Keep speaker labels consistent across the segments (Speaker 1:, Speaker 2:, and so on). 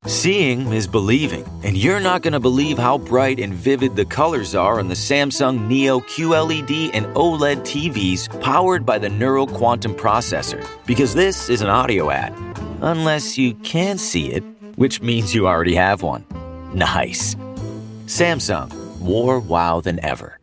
Speaker 1: Seeing is believing, and you're not going to believe how bright and vivid the colors are on the Samsung Neo QLED and OLED TVs powered by the Neural Quantum Processor. Because this is an audio ad. Unless you can see it, which means you already have one. Nice. Samsung. More wow than ever.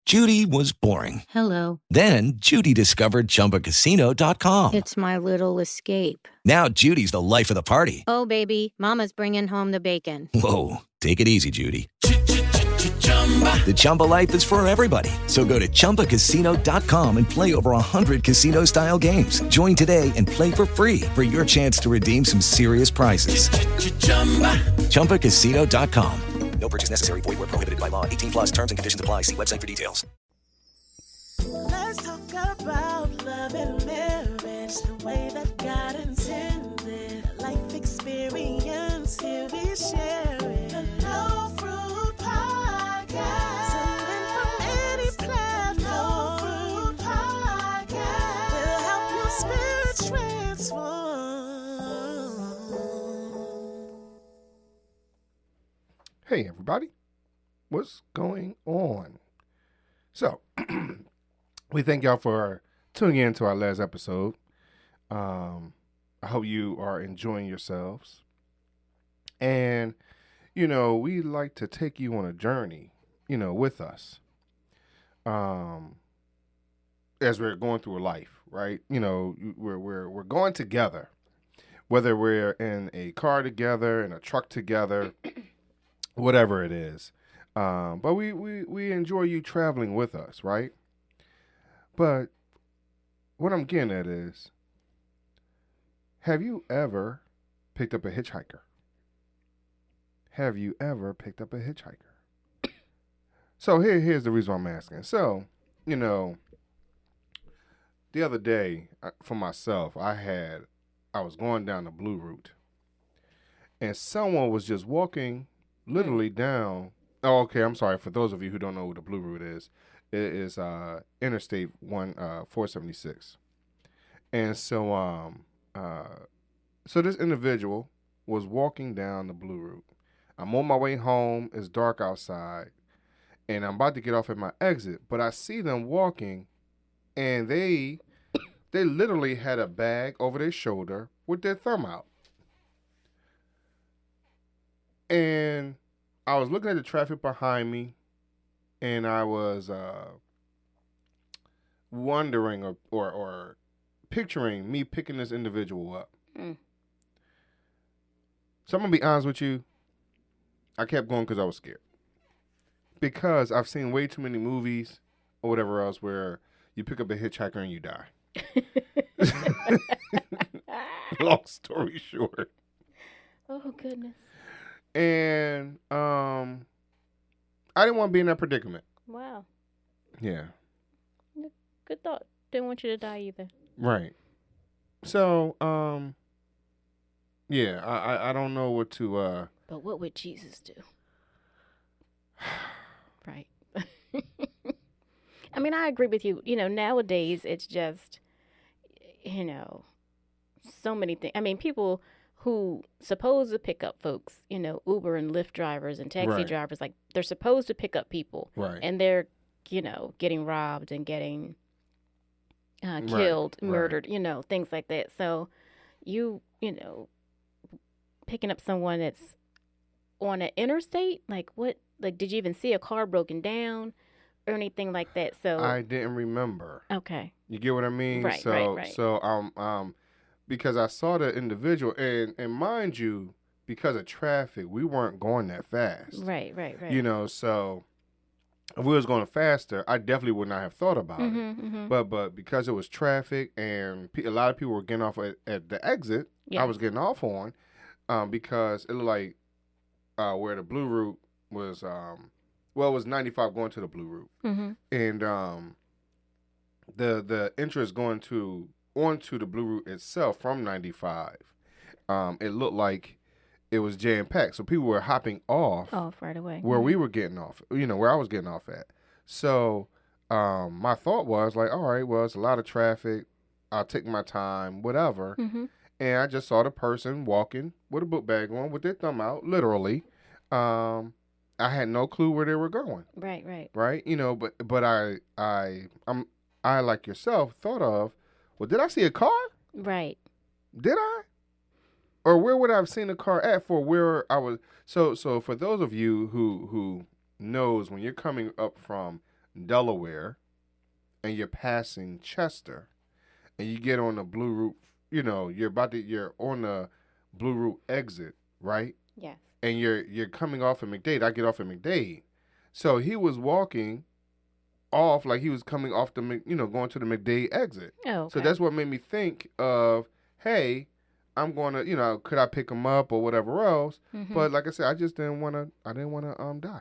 Speaker 2: Judy was boring.
Speaker 3: Hello.
Speaker 2: Then Judy discovered ChumbaCasino.com.
Speaker 3: It's my little escape.
Speaker 2: Now Judy's the life of the party.
Speaker 3: Oh, baby, mama's bringing home the bacon.
Speaker 2: Whoa, take it easy, Judy. The Chumba life is for everybody. So go to ChumbaCasino.com and play over 100 casino-style games. Join today and play for free for your chance to redeem some serious prizes. ChumbaCasino.com. No purchase necessary. Void where prohibited by law. 18 plus terms and conditions apply. See website for details.
Speaker 4: Let's talk about love and marriage the way that God intended. Life experience, here we share it. The No Fruit Podcast. Tune in from any platform. No Fruit Podcast will help your spirit transform.
Speaker 5: Hey everybody, what's going on? So, we thank y'all for tuning in to our last episode. I hope you are enjoying yourselves. And, we like to take you on a journey, with us. As we're going through life, right? We're going together. Whether we're in a car together, in a truck together, whatever it is. But we enjoy you traveling with us, right? But what I'm getting at is, have you ever picked up a hitchhiker? Have you ever picked up a hitchhiker? So here's the reason why I'm asking. So, the other day, for myself, I was going down the Blue Route, and someone was just walking literally down. Oh, okay. I'm sorry. For those of you who don't know what the Blue Route is, it is Interstate 476. And so this individual was walking down the Blue Route. I'm on my way home. It's dark outside, and I'm about to get off at my exit. But I see them walking, and they literally had a bag over their shoulder with their thumb out. And I was looking at the traffic behind me, and I was wondering or picturing me picking this individual up. So I'm going to be honest with you. I kept going because I was scared. Because I've seen way too many movies or whatever else where you pick up a hitchhiker and you die. Long story short.
Speaker 6: Oh, goodness.
Speaker 5: And I didn't want to be in that predicament.
Speaker 6: Wow.
Speaker 5: Yeah.
Speaker 6: Good thought. Didn't want you to die either.
Speaker 5: Right. So, yeah, I don't know what to
Speaker 6: But what would Jesus do? Right. I mean, I agree with you. Nowadays it's just, so many things. I mean, people who supposed to pick up folks, Uber and Lyft drivers and taxi drivers, like they're supposed to pick up people.
Speaker 5: Right.
Speaker 6: And they're, getting robbed and getting killed, murdered, things like that. So picking up someone that's on an interstate, did you even see a car broken down or anything like that? So
Speaker 5: I didn't remember.
Speaker 6: Okay.
Speaker 5: You get what I mean?
Speaker 6: Right, right.
Speaker 5: So because I saw the individual, and mind you, because of traffic, we weren't going that fast.
Speaker 6: Right.
Speaker 5: So if we was going faster, I definitely would not have thought about it.
Speaker 6: Mm-hmm.
Speaker 5: But because it was traffic and a lot of people were getting off at the exit,
Speaker 6: Yes.
Speaker 5: I was getting off on because it looked like where the Blue Route was, it was 95 going to the Blue Route.
Speaker 6: Mm-hmm.
Speaker 5: And the entrance going onto the Blue Route itself from 95, it looked like it was jam-packed. So people were hopping off
Speaker 6: right away.
Speaker 5: where we were getting off, where I was getting off at. So my thought was like, all right, well, it's a lot of traffic. I'll take my time, whatever.
Speaker 6: Mm-hmm.
Speaker 5: and I just saw the person walking with a book bag on with their thumb out, literally. I had no clue where they were going.
Speaker 6: Right.
Speaker 5: Right? But I like yourself thought of, well, did I see a car?
Speaker 6: Right.
Speaker 5: Did I? Or where would I have seen the car at for where I was? So for those of you who knows, when you're coming up from Delaware and you're passing Chester and you get on the Blue Route, you're on the Blue Route exit, right?
Speaker 6: Yes.
Speaker 5: And you're coming off of McDade. I get off at McDade. So he was walking off like he was coming off going to the McDade exit.
Speaker 6: Oh, okay.
Speaker 5: So that's what made me think of, hey, I'm going to, could I pick him up or whatever else?
Speaker 6: Mm-hmm.
Speaker 5: But like I said, I didn't want to die.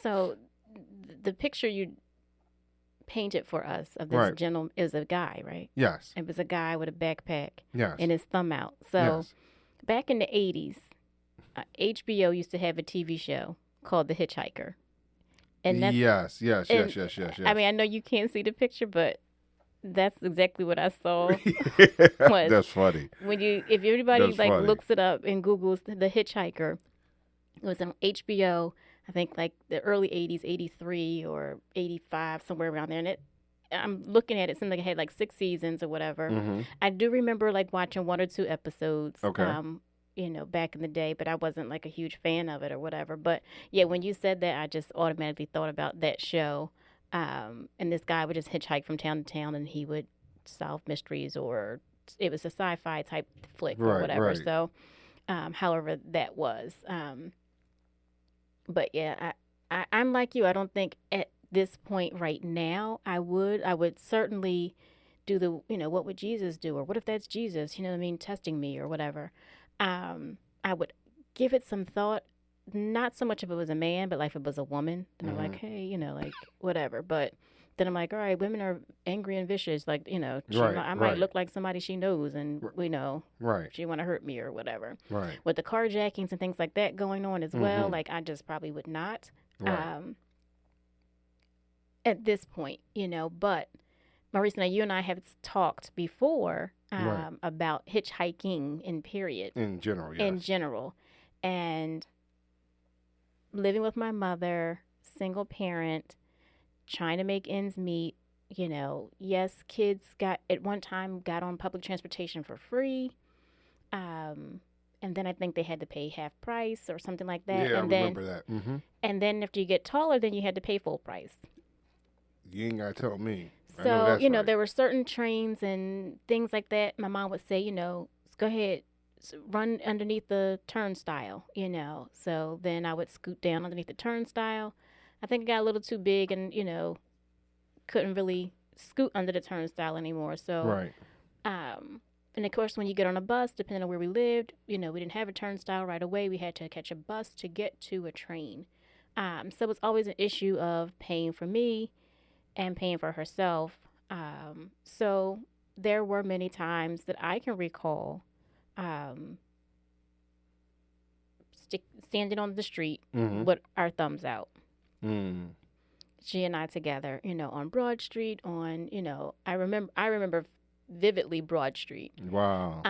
Speaker 6: So the picture you painted for us of this gentleman is a guy, right?
Speaker 5: Yes.
Speaker 6: It was a guy with a backpack.
Speaker 5: Yes.
Speaker 6: And his thumb out. So back in the 80s, HBO used to have a TV show called The Hitchhiker. And that's,
Speaker 5: yes.
Speaker 6: I mean, I know you can't see the picture, but that's exactly what I saw.
Speaker 5: That's funny.
Speaker 6: If everybody looks it up and Googles The Hitchhiker, it was on HBO. I think like the early 80s, 83 or 85, somewhere around there. And I'm looking at it, it seemed like it had like 6 seasons or whatever.
Speaker 5: Mm-hmm.
Speaker 6: I do remember like watching 1 or 2 episodes.
Speaker 5: Okay.
Speaker 6: Back in the day, but I wasn't like a huge fan of it or whatever. But yeah, when you said that, I just automatically thought about that show. And this guy would just hitchhike from town to town and he would solve mysteries, or it was a sci-fi type flick or whatever. Right. So, however that was. But yeah, I'm like you. I don't think at this point right now I would certainly do the, what would Jesus do? Or what if that's Jesus, testing me or whatever. I would give it some thought, not so much if it was a man, but like if it was a woman. Then I'm like, hey, whatever. But then I'm like, all right, women are angry and vicious. Like, I might look like somebody she knows and, she want to hurt me or whatever. Right. With the carjackings and things like that going on as well, like I just probably would not at this point, But Marisa, you and I have talked before about hitchhiking in period. In general, yes. In general. And living with my mother, single parent, trying to make ends meet, yes, kids at one time got on public transportation for free. And then I think they had to pay half price or something like that.
Speaker 5: Yeah,
Speaker 6: and
Speaker 5: I remember that. Mm-hmm.
Speaker 6: And then after you get taller, then you had to pay full price.
Speaker 5: You ain't got to tell me.
Speaker 6: So, there were certain trains and things like that. My mom would say, go ahead, run underneath the turnstile, So then I would scoot down underneath the turnstile. I think it got a little too big and, couldn't really scoot under the turnstile anymore. So, and of course, when you get on a bus, depending on where we lived, we didn't have a turnstile right away. We had to catch a bus to get to a train. So it was always an issue of paying for me and paying for herself. So there were many times that I can recall standing on the street with our thumbs out. She and I together, on Broad Street, I remember vividly Broad Street.
Speaker 5: Wow.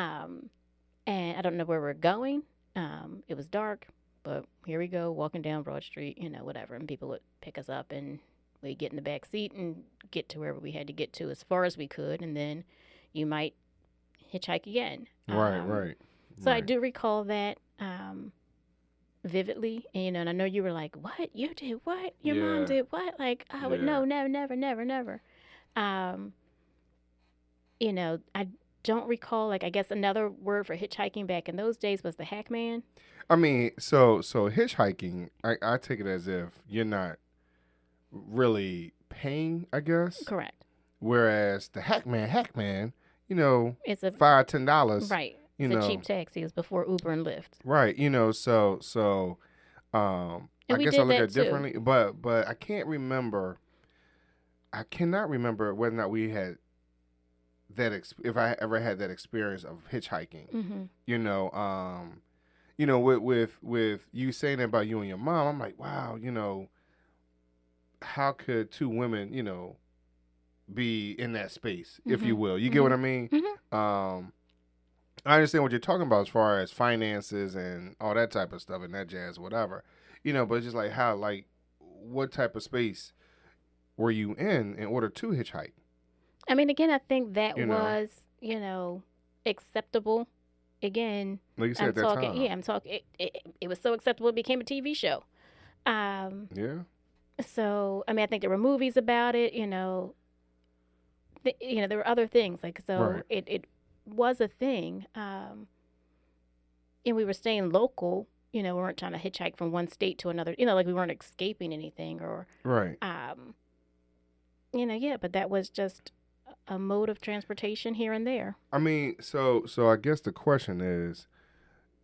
Speaker 6: And I don't know where we're going. It was dark, but here we go, walking down Broad Street, whatever. And people would pick us up and we'd get in the back seat and get to wherever we had to get to as far as we could. And then you might hitchhike again.
Speaker 5: Right.
Speaker 6: So I do recall that vividly. And, and I know you were like, what? You did what? Your mom did what? Like, I would, no, never. I don't recall, I guess another word for hitchhiking back in those days was the hack man.
Speaker 5: I mean, so hitchhiking, I take it as if you're not really paying, I guess.
Speaker 6: Correct.
Speaker 5: Whereas the hack man,
Speaker 6: it's a
Speaker 5: $5-10.
Speaker 6: Right. It's a cheap taxi. It was before Uber and Lyft.
Speaker 5: Right. So I guess I look at it differently, but I cannot remember whether or not we had that if I ever had that experience of hitchhiking. With you saying that about you and your mom, I'm like, wow, how could two women, be in that space, if you will? You get what I mean? I understand what you're talking about as far as finances and all that type of stuff and that jazz, whatever. But it's just like how, like, what type of space were you in order to hitchhike?
Speaker 6: I mean, again, I think that
Speaker 5: You know.
Speaker 6: was, acceptable. Again,
Speaker 5: Like you said,
Speaker 6: I'm
Speaker 5: at that
Speaker 6: talking.
Speaker 5: time.
Speaker 6: Yeah, I'm talking. It was so acceptable it became a TV show.
Speaker 5: Yeah.
Speaker 6: So I mean, I think there were movies about it. There were other things
Speaker 5: Right.
Speaker 6: it was a thing. And we were staying local. We weren't trying to hitchhike from one state to another. Like we weren't escaping anything or
Speaker 5: Right.
Speaker 6: yeah. But that was just a mode of transportation here and there.
Speaker 5: I mean, so I guess the question is,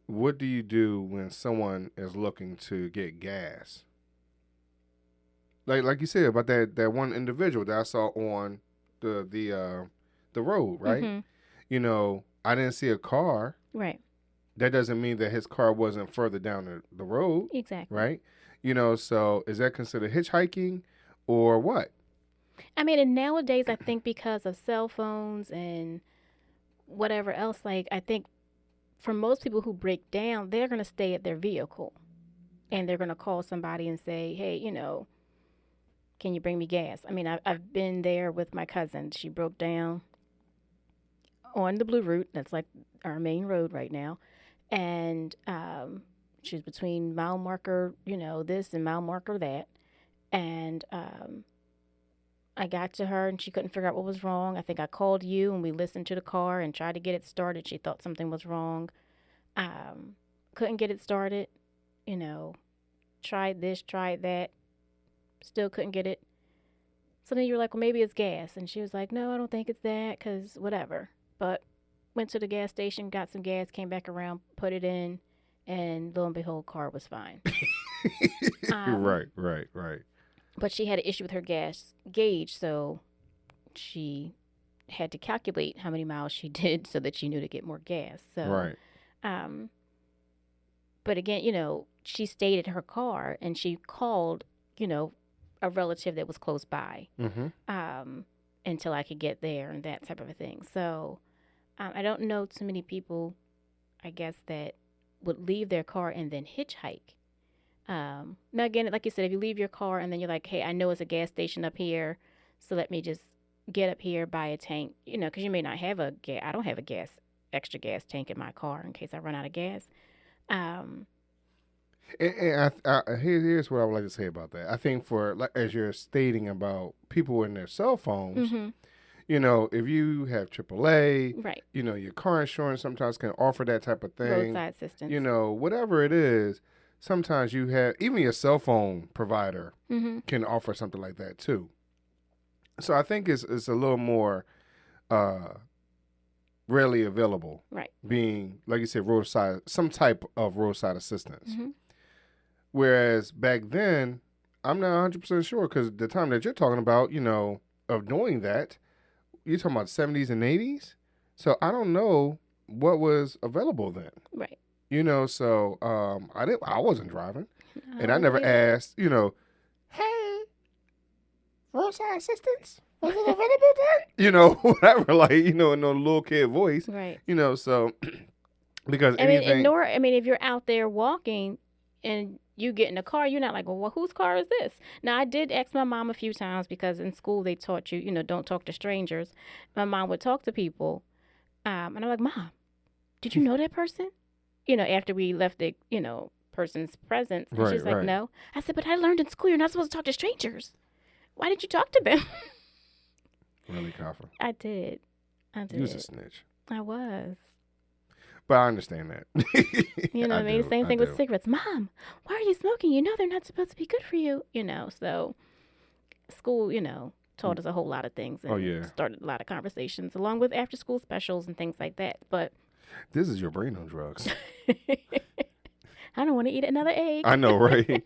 Speaker 5: what do you do when someone is looking to get gas? Like you said about that one individual that I saw on the road, right?
Speaker 6: Mm-hmm.
Speaker 5: I didn't see a car.
Speaker 6: Right.
Speaker 5: That doesn't mean that his car wasn't further down the road.
Speaker 6: Exactly.
Speaker 5: Right? So is that considered hitchhiking or what?
Speaker 6: I mean, and nowadays I think because of cell phones and whatever else, like I think for most people who break down, they're going to stay at their vehicle and they're going to call somebody and say, hey, can you bring me gas? I mean, I've been there with my cousin. She broke down on the Blue Route. That's like our main road right now. And she was between mile marker, this and mile marker that. And I got to her and she couldn't figure out what was wrong. I think I called you and we listened to the car and tried to get it started. She thought something was wrong. Couldn't get it started. Tried this, tried that. Still couldn't get it. So then you were like, well, maybe it's gas. And she was like, no, I don't think it's that because whatever. But went to the gas station, got some gas, came back around, put it in, and lo and behold, car was fine.
Speaker 5: Right.
Speaker 6: But she had an issue with her gas gauge, so she had to calculate how many miles she did so that she knew to get more gas. So,
Speaker 5: Right.
Speaker 6: But again, she stayed at her car and she called, a relative that was close by, until I could get there and that type of a thing. So, I don't know too many people, I guess, that would leave their car and then hitchhike. Now, again, like you said, if you leave your car and then you're like, hey, I know it's a gas station up here, so let me just get up here, buy a tank, because you may not have I don't have a extra gas tank in my car in case I run out of gas.
Speaker 5: And here's what I would like to say about that. I think as you're stating about people in their cell phones, if you have AAA,
Speaker 6: right,
Speaker 5: your car insurance sometimes can offer that type of thing.
Speaker 6: Roadside assistance.
Speaker 5: Whatever it is, sometimes you have, even your cell phone provider can offer something like that too. So I think it's a little more rarely available.
Speaker 6: Right.
Speaker 5: Being, like you said, some type of roadside assistance. Whereas back then, I'm not 100% sure because the time that you're talking about, of doing that, you're talking about 70s and 80s. So I don't know what was available then.
Speaker 6: Right.
Speaker 5: So I wasn't driving, and I never asked, hey, roadside assistance, was it available then? Whatever, like, in a little kid voice.
Speaker 6: Right.
Speaker 5: So because
Speaker 6: if you're out there walking and you get in a car, you're not like, well, whose car is this? Now, I did ask my mom a few times because in school they taught you, don't talk to strangers. My mom would talk to people, and I'm like, Mom, did you know that person? After we left the, person's presence. And she's like, no. I said, but I learned in school you're not supposed to talk to strangers. Why did you talk to them?
Speaker 5: Really, Kafa?
Speaker 6: I did.
Speaker 5: You was a snitch.
Speaker 6: I was.
Speaker 5: But I understand that.
Speaker 6: What I mean? Same thing with cigarettes. Mom, why are you smoking? They're not supposed to be good for you. So school, taught us a whole lot of things. And started a lot of conversations along with after school specials and things like that. But
Speaker 5: this is your brain on drugs.
Speaker 6: I don't want to eat another egg.
Speaker 5: I know, right?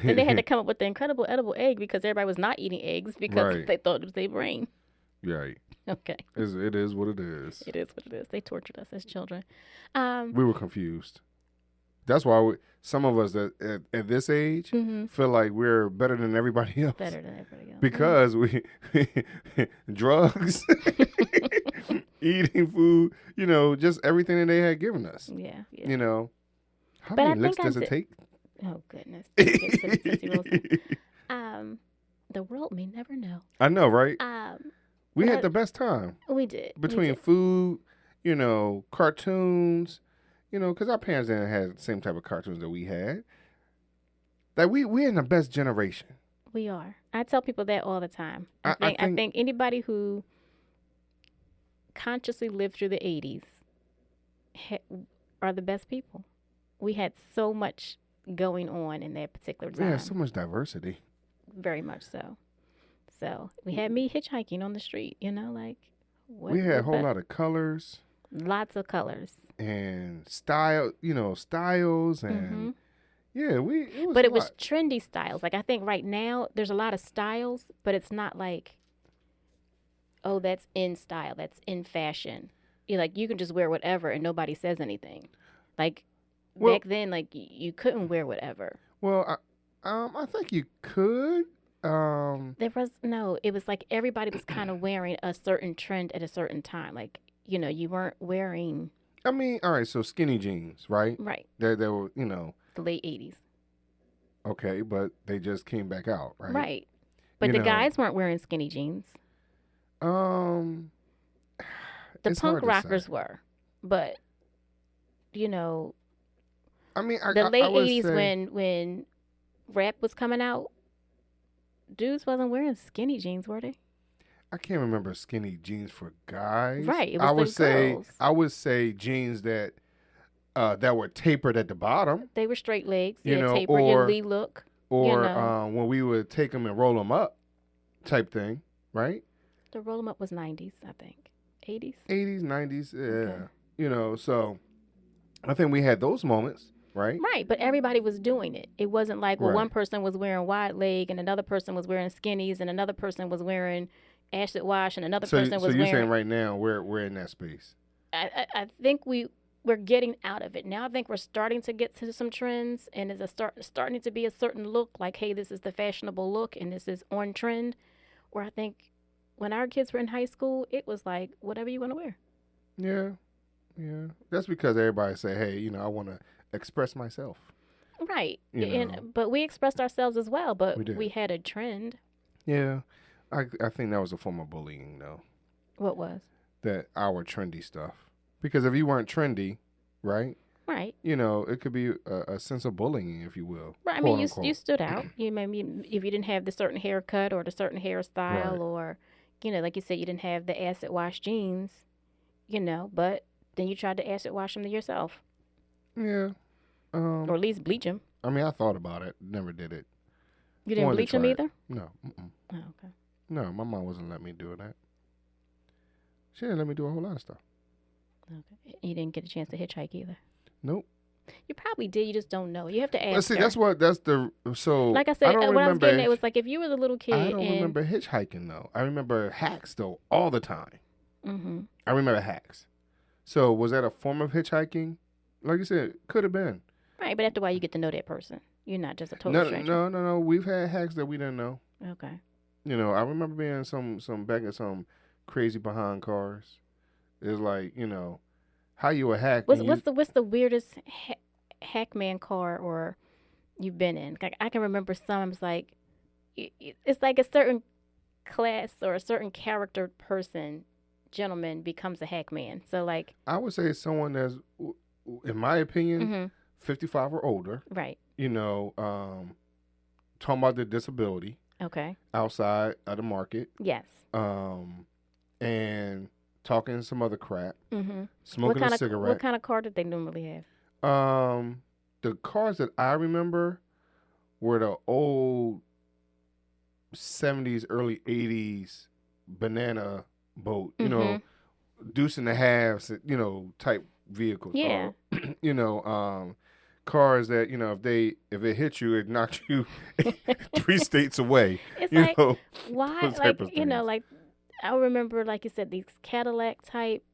Speaker 6: And they had to come up with the incredible edible egg because everybody was not eating eggs because they thought it was their brain.
Speaker 5: Right.
Speaker 6: Okay.
Speaker 5: It is what it is.
Speaker 6: It is what it is. They tortured us as children.
Speaker 5: We were confused. That's why some of us at this age feel like we're better than everybody else.
Speaker 6: Better than everybody else.
Speaker 5: Because we drugs. eating food, just everything that they had given us.
Speaker 6: Yeah.
Speaker 5: How
Speaker 6: But
Speaker 5: many
Speaker 6: I
Speaker 5: licks
Speaker 6: think I
Speaker 5: does it
Speaker 6: did-
Speaker 5: take?
Speaker 6: Oh, goodness. Let's get to the Tootsie Rolls thing. The world may never know.
Speaker 5: I know, right? We
Speaker 6: but
Speaker 5: had the best time
Speaker 6: We did.
Speaker 5: between food, cartoons, because our parents didn't have the same type of cartoons that we had. Like we're in the best generation.
Speaker 6: We are. I tell people that all the time.
Speaker 5: I
Speaker 6: I think anybody who consciously lived through the 80s are the best people. We had so much going on in that particular time.
Speaker 5: Yeah, so much diversity.
Speaker 6: Very much so. So we had me hitchhiking on the street,
Speaker 5: We had a whole lot of colors.
Speaker 6: Lots of colors.
Speaker 5: And styles and yeah,
Speaker 6: it was trendy styles. Like I think right now there's a lot of styles, but it's not like, oh, that's in style, that's in fashion. You can just wear whatever and nobody says anything. Like back then, like you couldn't wear whatever.
Speaker 5: Well, I think you could.
Speaker 6: It was like everybody was kind of wearing a certain trend at a certain time. Like, you weren't wearing.
Speaker 5: I mean, all right, so skinny jeans, right?
Speaker 6: Right.
Speaker 5: They were,
Speaker 6: the late 80s.
Speaker 5: Okay, but they just came back out, right?
Speaker 6: Right. But the guys weren't wearing skinny jeans.
Speaker 5: The
Speaker 6: punk rockers were, but I
Speaker 5: mean,
Speaker 6: the late
Speaker 5: I would
Speaker 6: 80s
Speaker 5: say,
Speaker 6: when rap was coming out, dudes wasn't wearing skinny jeans, were they?
Speaker 5: I can't remember skinny jeans for guys.
Speaker 6: Right. It was girls.
Speaker 5: I would say jeans that were tapered at the bottom.
Speaker 6: They were straight legs. tapered,
Speaker 5: or
Speaker 6: your Lee look.
Speaker 5: When we would take them and roll them up, type thing, right?
Speaker 6: The roll them up was 90s, I think. 80s.
Speaker 5: 80s, 90s, yeah.
Speaker 6: Okay.
Speaker 5: So I think we had those moments. Right?
Speaker 6: Right, but everybody was doing it. It wasn't like, well, one person was wearing wide leg and another person was wearing skinnies and another person was wearing acid wash and another person was wearing... So
Speaker 5: you're saying right now we're in that space?
Speaker 6: I think we're getting out of it. Now I think we're starting to get to some trends and it's starting to be a certain look like, hey, this is the fashionable look and this is on trend. Where I think when our kids were in high school, it was like, whatever you want to wear.
Speaker 5: Yeah. That's because everybody say, hey, I want to express myself.
Speaker 6: Right. But we expressed ourselves as well, but we had a trend.
Speaker 5: Yeah. I think that was a form of bullying, though.
Speaker 6: What was?
Speaker 5: That our trendy stuff. Because if you weren't trendy, right?
Speaker 6: Right.
Speaker 5: It could be a sense of bullying, if you will.
Speaker 6: Right. I mean, you stood out. Maybe if you didn't have the certain haircut or the certain hairstyle or, like you said, you didn't have the acid wash jeans, but then you tried to acid wash them to yourself.
Speaker 5: Yeah.
Speaker 6: Or at least bleach them.
Speaker 5: I mean, I thought about it. Never did it.
Speaker 6: You didn't bleach them either?
Speaker 5: No.
Speaker 6: Oh, okay.
Speaker 5: No, my mom wasn't letting me do that. She didn't let me do a whole lot of stuff.
Speaker 6: Okay. You didn't get a chance to hitchhike either?
Speaker 5: Nope.
Speaker 6: You probably did. You just don't know. You have to ask
Speaker 5: Let's see,
Speaker 6: her.
Speaker 5: So
Speaker 6: like I said, what I was getting at was like if you were the little kid.
Speaker 5: I don't remember hitchhiking, though. I remember hacks, though, all the time.
Speaker 6: Mm-hmm.
Speaker 5: I remember hacks. So was that a form of hitchhiking? Like you said, could have been.
Speaker 6: Right, but after a while, you get to know that person. You're not just a total stranger.
Speaker 5: No. We've had hacks that we didn't know.
Speaker 6: Okay.
Speaker 5: I remember being some back in some crazy behind cars. It's like, how you a hack?
Speaker 6: What's the weirdest hackman car or you've been in? Like, I can remember some. It's like a certain class or a certain character person, gentleman becomes a hackman. So like,
Speaker 5: I would say someone that's, in my opinion, 55 or older.
Speaker 6: Right.
Speaker 5: Talking about their disability.
Speaker 6: Okay.
Speaker 5: Outside of the market.
Speaker 6: Yes.
Speaker 5: And talking some other crap.
Speaker 6: Mm-hmm.
Speaker 5: Smoking a cigarette.
Speaker 6: What kind of car did they normally have?
Speaker 5: The cars that I remember were the old 70s, early 80s banana boat. Deuce and a halves, type vehicles.
Speaker 6: Yeah.
Speaker 5: Cars that, if it hit you, it knocked you 3 states away.
Speaker 6: It's like, why? Like, like, I remember, like you said, these Cadillac type.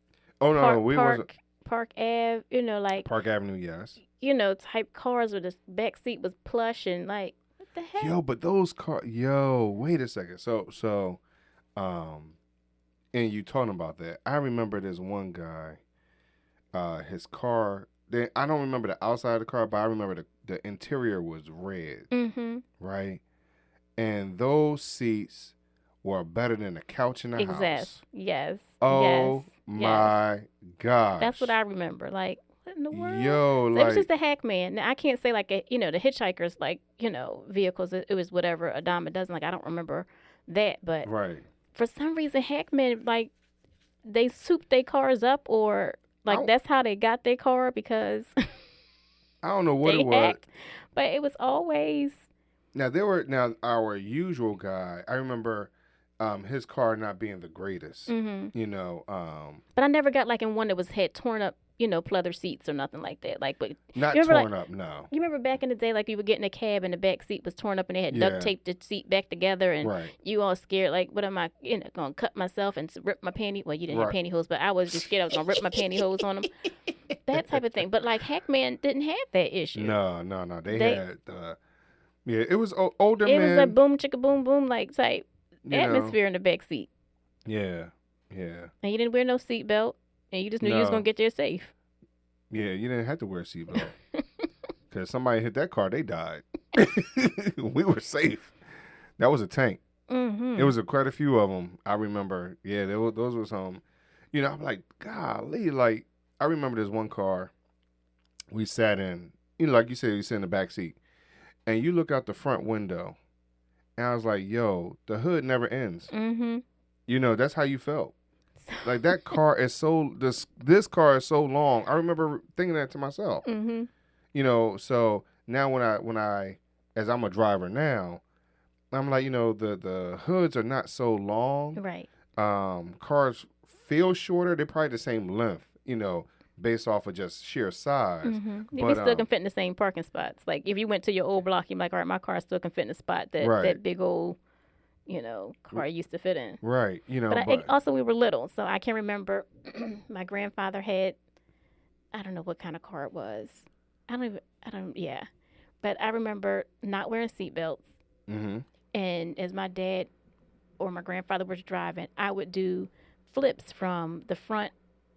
Speaker 5: Oh, no, we wasn't.
Speaker 6: Park Ave, like.
Speaker 5: Park Avenue, yes.
Speaker 6: Type cars where the back seat was plush and like, what the heck?
Speaker 5: But those cars, wait a second. So, and you talking about that, I remember this one guy, his car, I don't remember the outside of the car, but I remember the interior was red, right? And those seats were better than the couch in the house.
Speaker 6: Yes.
Speaker 5: Oh, my gosh.
Speaker 6: That's what I remember. Like, what in the world?
Speaker 5: Yo,
Speaker 6: So
Speaker 5: like.
Speaker 6: it was just a Hackman. Now, I can't say, like, the hitchhikers, like, vehicles, it was whatever, a dime a dozen. Like, I don't remember that. But
Speaker 5: Right.
Speaker 6: for some reason, Hackman, like, they souped their cars up, or, like, that's how they got their car, because
Speaker 5: I don't know what
Speaker 6: they
Speaker 5: it was.
Speaker 6: hacked. But it was always...
Speaker 5: Now, our usual guy, I remember his car not being the greatest,
Speaker 6: But I never got, like, in one that had torn up, pleather seats or nothing like that. Like, but
Speaker 5: not
Speaker 6: remember,
Speaker 5: torn
Speaker 6: like,
Speaker 5: up, no.
Speaker 6: You remember back in the day, like, you would get in a cab and the back seat was torn up and they had duct taped the seat back together, and you all scared, like, what am I, going to cut myself and rip my panty? Well, you didn't have pantyhose, but I was just scared I was going to rip my pantyhose on them. That type of thing. But, like, Hackman didn't have that issue.
Speaker 5: No. They had, it was older men.
Speaker 6: It was like boom, chicka, boom, boom, like, type atmosphere in the back seat.
Speaker 5: Yeah.
Speaker 6: And you didn't wear no seatbelt, and you just knew you was going to get there safe.
Speaker 5: Yeah, you didn't have to wear a seatbelt. Because somebody hit that car, they died. We were safe. That was a tank.
Speaker 6: Mm-hmm.
Speaker 5: It was quite a few of them. I remember. Yeah, those were some. I'm like, golly. Like, I remember this one car we sat in. Like you said, you sit in the back seat. And you look out the front window. And I was like, yo, the hood never ends.
Speaker 6: Mm-hmm.
Speaker 5: That's how you felt. Like, that car is this car is so long. I remember thinking that to myself.
Speaker 6: Mm-hmm.
Speaker 5: So now when I as I'm a driver now, I'm like, the hoods are not so long.
Speaker 6: Right.
Speaker 5: Cars feel shorter. They're probably the same length, based off of just sheer size.
Speaker 6: Mm-hmm.
Speaker 5: But,
Speaker 6: you still can fit in the same parking spots. Like, if you went to your old block, you're like, all right, my car still can fit in the spot that big old, car used to fit in.
Speaker 5: Right.
Speaker 6: But also we were little, so I can remember my grandfather had, I don't know what kind of car it was. But I remember not wearing seatbelts.
Speaker 5: Mm-hmm.
Speaker 6: And as my dad or my grandfather was driving, I would do flips from the front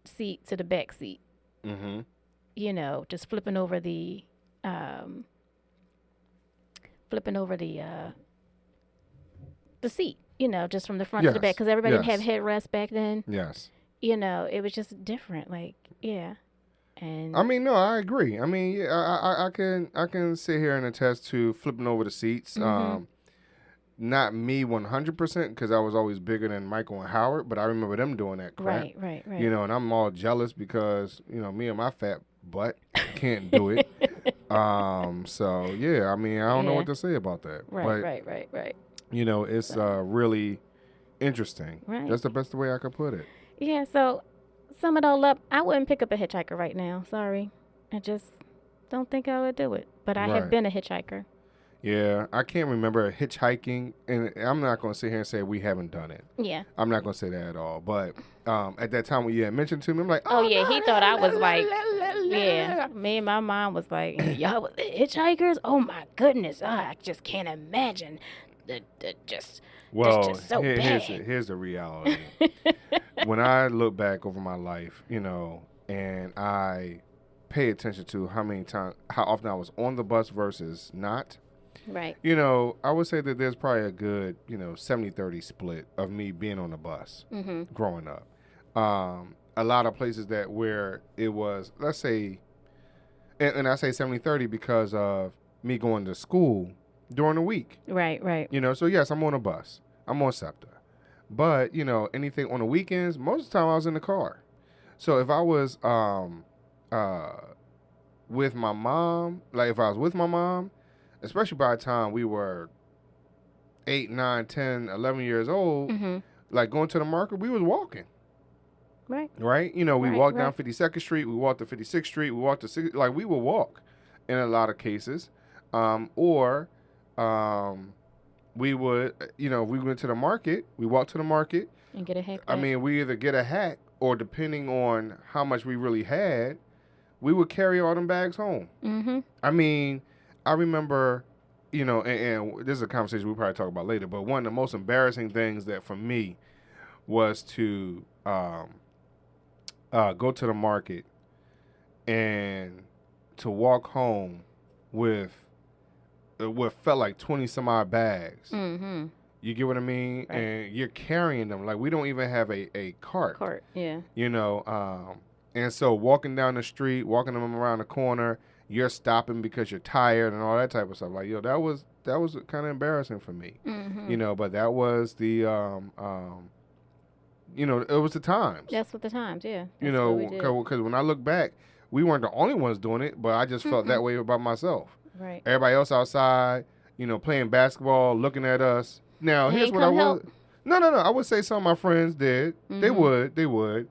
Speaker 6: seat to the back seat.
Speaker 5: Mm-hmm.
Speaker 6: Just flipping over the seat, just from the front to the back, because everybody didn't have headrests back then.
Speaker 5: Yes.
Speaker 6: It was just different. Like, yeah. And
Speaker 5: I mean, no, I agree. I mean, yeah, I can sit here and attest to flipping over the seats.
Speaker 6: Mm-hmm.
Speaker 5: Not me 100% because I was always bigger than Michael and Howard, but I remember them doing that crap.
Speaker 6: Right.
Speaker 5: And I'm all jealous because me and my fat butt can't do it. So yeah, I mean, I don't know what to say about that.
Speaker 6: Right.
Speaker 5: It's really interesting.
Speaker 6: Right.
Speaker 5: That's the best way I could put it.
Speaker 6: Yeah. So sum it all up, I wouldn't pick up a hitchhiker right now. Sorry, I just don't think I would do it. But I have been a hitchhiker.
Speaker 5: Yeah, I can't remember hitchhiking, and I'm not going to sit here and say we haven't done it.
Speaker 6: Yeah.
Speaker 5: I'm not going to say that at all. But at that time when you had mentioned to me, I'm like,
Speaker 6: oh yeah, he thought I was like, yeah. Me and my mom was like, y'all was hitchhikers? Oh my goodness, I just can't imagine. Just so bad.
Speaker 5: Here's the reality. When I look back over my life, and I pay attention to how often I was on the bus versus not.
Speaker 6: Right.
Speaker 5: I would say that there's probably a good, 70-30 split of me being on the bus growing up. A lot of places where it was, let's say, and I say 70-30 because of me going to school during the week.
Speaker 6: Right.
Speaker 5: So yes, I'm on a bus. I'm on SEPTA. But, anything on the weekends, most of the time I was in the car. So if I was with my mom, especially by the time we were 8, 9, 10, 11 years old, like going to the market, we was walking.
Speaker 6: Right.
Speaker 5: Right? We walked down 52nd Street, we walked to 56th Street, we walked to 6th, like we would walk in a lot of cases. Or we would, we went to the market, we walked to the market.
Speaker 6: And get a haircut.
Speaker 5: I mean, we either get a hat or depending on how much we really had, we would carry all them bags home.
Speaker 6: Mm-hmm.
Speaker 5: I mean, I remember, and this is a conversation we'll probably talk about later, but one of the most embarrassing things that for me was to go to the market and to walk home with what felt like 20 some odd bags.
Speaker 6: Mm-hmm.
Speaker 5: You get what I mean?
Speaker 6: Right.
Speaker 5: And you're carrying them. Like, we don't even have a cart.
Speaker 6: Yeah.
Speaker 5: You know, and so walking down the street, walking them around the corner, you're stopping because you're tired and all that type of stuff. Like, yo, that was kind of embarrassing for me.
Speaker 6: Mm-hmm.
Speaker 5: You know, but that was the, you know, it was the times.
Speaker 6: That's what the times, yeah.
Speaker 5: You
Speaker 6: That's
Speaker 5: know,
Speaker 6: what we did.
Speaker 5: because when I look back, we weren't the only ones doing it, but I just felt that way about myself.
Speaker 6: Right.
Speaker 5: Everybody else outside, you know, playing basketball, looking at us. Now, here's what I would. No. I would say some of my friends did.
Speaker 6: Mm-hmm.
Speaker 5: They would.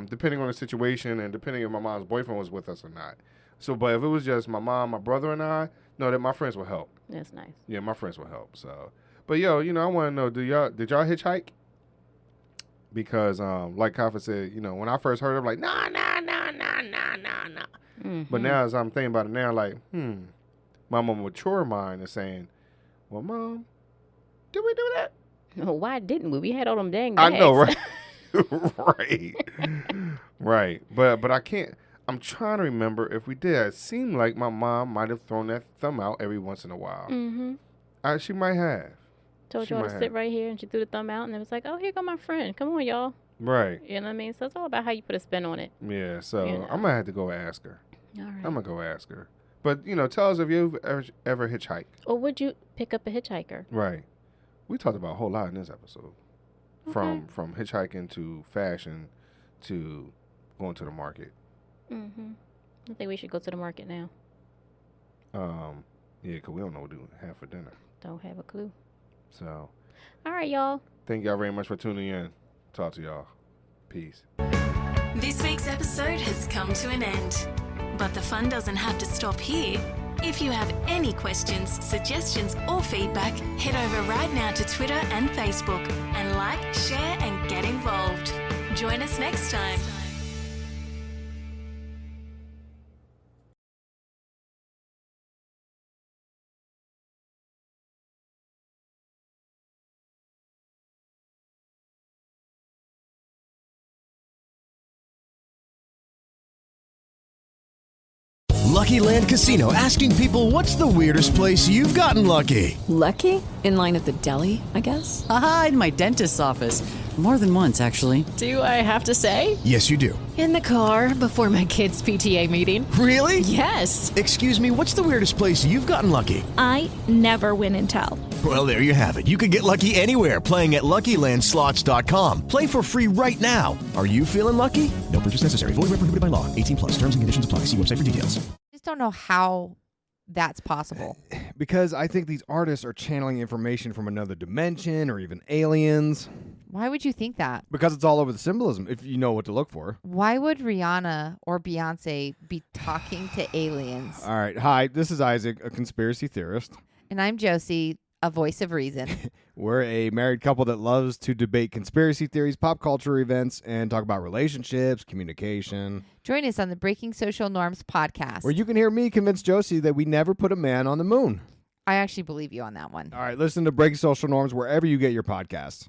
Speaker 5: Depending on the situation and depending if my mom's boyfriend was with us or not. So, but if it was just my mom, my brother, and I, no, that my friends would help.
Speaker 6: That's nice.
Speaker 5: Yeah, my friends would help. So, but yo, you know, I want to know, did y'all hitchhike? Because, like Kafa said, you know, when I first heard it, I'm like, nah.
Speaker 6: Mm-hmm.
Speaker 5: But now, as I'm thinking about it now, like, my more mature mind is saying, well, Mom, did we do that?
Speaker 6: Oh, why didn't we? We had all them dang bags.
Speaker 5: I know, right? Right. But I can't. I'm trying to remember if we did. It seemed like my mom might have thrown that thumb out every once in a while.
Speaker 6: Mm-hmm.
Speaker 5: She might have.
Speaker 6: Told y'all to sit right here, and she threw the thumb out, and it was like, oh, here go my friend. Come on, y'all.
Speaker 5: Right.
Speaker 6: You know what I mean? So it's all about how you put a spin on it.
Speaker 5: Yeah, so
Speaker 6: You know.
Speaker 5: I'm going to have to go ask her.
Speaker 6: All right.
Speaker 5: I'm going to go ask her. But, you know, tell us if you've ever hitchhiked.
Speaker 6: Or would you pick up a hitchhiker?
Speaker 5: Right. We talked about a whole lot in this episode.
Speaker 6: Okay.
Speaker 5: From hitchhiking to fashion to going to the market.
Speaker 6: Mm-hmm. I think we should go to the market now.
Speaker 5: Yeah, because we don't know what to have for dinner.
Speaker 6: Don't have a clue.
Speaker 5: So,
Speaker 6: All right, y'all.
Speaker 5: thank y'all very much for tuning in. Talk to y'all. Peace.
Speaker 7: This week's episode has come to an end. But the fun doesn't have to stop here. If you have any questions, suggestions, or feedback, head over right now to Twitter and Facebook and like, share, and get involved. Join us next time.
Speaker 8: Lucky Land Casino, asking people, what's the weirdest place you've gotten lucky?
Speaker 9: Lucky? In line at the deli, I guess?
Speaker 10: Aha, in my dentist's office. More than once, actually.
Speaker 9: Do I have to say?
Speaker 8: Yes, you do.
Speaker 9: In the car before my kids' PTA meeting.
Speaker 8: Really?
Speaker 9: Yes.
Speaker 8: Excuse me, what's the weirdest place you've gotten lucky?
Speaker 11: I never win and tell.
Speaker 8: Well, there you have it. You can get lucky anywhere, playing at LuckyLandSlots.com. Play for free right now. Are you feeling lucky? No purchase necessary. Void where prohibited by law. 18+. Terms and conditions apply. See website for details.
Speaker 12: I just don't know how that's possible.
Speaker 13: Because I think these artists are channeling information from another dimension or even aliens.
Speaker 12: Why would you think that?
Speaker 13: Because it's all over the symbolism, if you know what to look for.
Speaker 12: Why would Rihanna or Beyonce be talking to aliens?
Speaker 13: All right. Hi, this is Isaac, a conspiracy theorist.
Speaker 12: And I'm Josie, a voice of reason.
Speaker 13: We're a married couple that loves to debate conspiracy theories, pop culture events, and talk about relationships, communication.
Speaker 12: Join us on the Breaking Social Norms podcast,
Speaker 13: where you can hear me convince Josie that we never put a man on the moon.
Speaker 12: I actually believe you on that one.
Speaker 13: All right, listen to Breaking Social Norms wherever you get your podcasts.